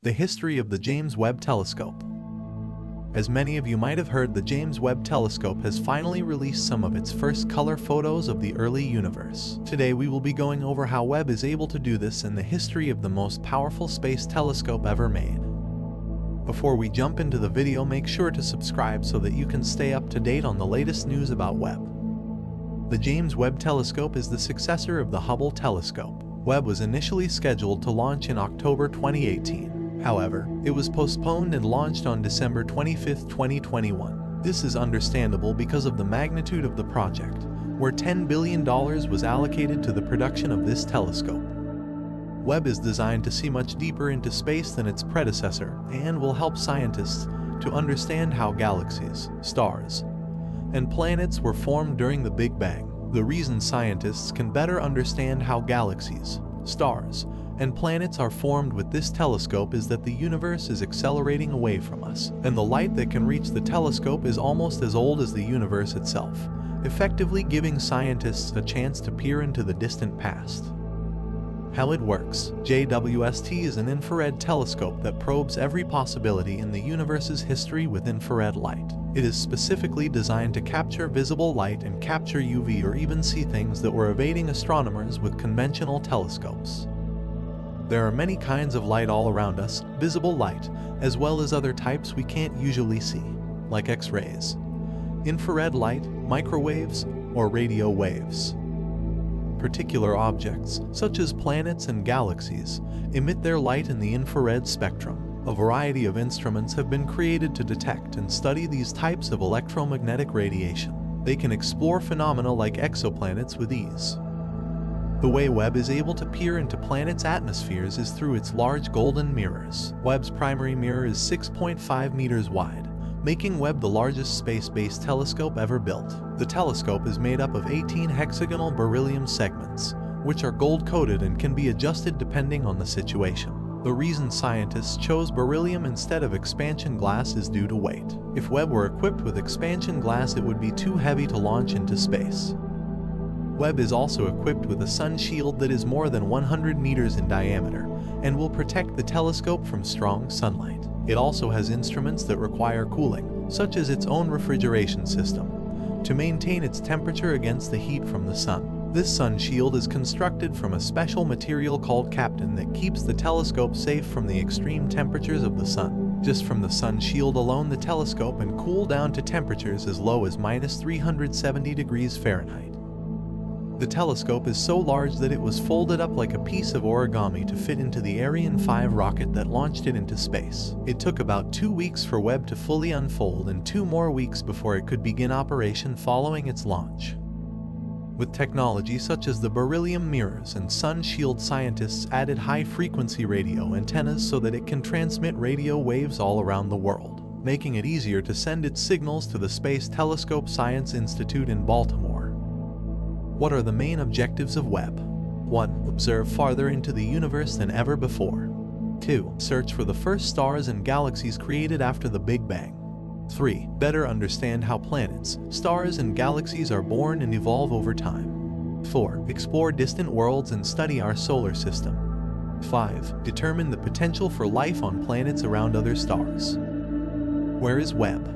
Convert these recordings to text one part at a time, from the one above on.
The history of the James Webb Telescope. As many of you might have heard, the James Webb Telescope has finally released some of its first color photos of the early universe. Today we will be going over how Webb is able to do this and the history of the most powerful space telescope ever made. Before we jump into the video, make sure to subscribe so that you can stay up to date on the latest news about Webb. The James Webb Telescope is the successor of the Hubble telescope. Webb was initially scheduled to launch in October 2018. However, it was postponed and launched on December 25, 2021. This is understandable because of the magnitude of the project, where $10 billion was allocated to the production of this telescope. Webb is designed to see much deeper into space than its predecessor and will help scientists to understand how galaxies, stars, and planets were formed during the Big Bang. The reason scientists can better understand how galaxies, stars, and planets are formed with this telescope is that the universe is accelerating away from us, and the light that can reach the telescope is almost as old as the universe itself, effectively giving scientists a chance to peer into the distant past. How it works. JWST is an infrared telescope that probes every possibility in the universe's history with infrared light. It is specifically designed to capture visible light and capture UV or even see things that were evading astronomers with conventional telescopes. There are many kinds of light all around us, visible light, as well as other types we can't usually see, like X-rays, infrared light, microwaves, or radio waves. Particular objects, such as planets and galaxies, emit their light in the infrared spectrum. A variety of instruments have been created to detect and study these types of electromagnetic radiation. They can explore phenomena like exoplanets with ease. The way Webb is able to peer into planets' atmospheres is through its large golden mirrors. Webb's primary mirror is 6.5 meters wide, making Webb the largest space-based telescope ever built. The telescope is made up of 18 hexagonal beryllium segments, which are gold-coated and can be adjusted depending on the situation. The reason scientists chose beryllium instead of expansion glass is due to weight. If Webb were equipped with expansion glass, it would be too heavy to launch into space. Webb is also equipped with a sun shield that is more than 100 meters in diameter and will protect the telescope from strong sunlight. It also has instruments that require cooling, such as its own refrigeration system, to maintain its temperature against the heat from the sun. This sun shield is constructed from a special material called captain that keeps the telescope safe from the extreme temperatures of the sun. Just from the sun shield alone, the telescope can cool down to temperatures as low as -370 degrees Fahrenheit. The telescope is so large that it was folded up like a piece of origami to fit into the Ariane 5 rocket that launched it into space. It took about 2 weeks for Webb to fully unfold and 2 more weeks before it could begin operation following its launch. With technology such as the beryllium mirrors and sun shield, scientists added high-frequency radio antennas so that it can transmit radio waves all around the world, making it easier to send its signals to the Space Telescope Science Institute in Baltimore. What are the main objectives of Webb? 1. Observe farther into the universe than ever before. 2. Search for the first stars and galaxies created after the Big Bang. 3. Better understand how planets, stars, and galaxies are born and evolve over time. 4. Explore distant worlds and study our solar system. 5. Determine the potential for life on planets around other stars. Where is Webb?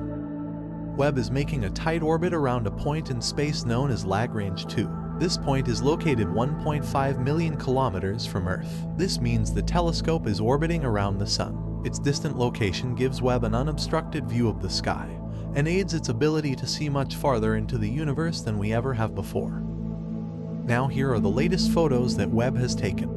Webb is making a tight orbit around a point in space known as Lagrange 2. This point is located 1.5 million kilometers from Earth. This means the telescope is orbiting around the Sun. Its distant location gives Webb an unobstructed view of the sky and aids its ability to see much farther into the universe than we ever have before. Now here are the latest photos that Webb has taken.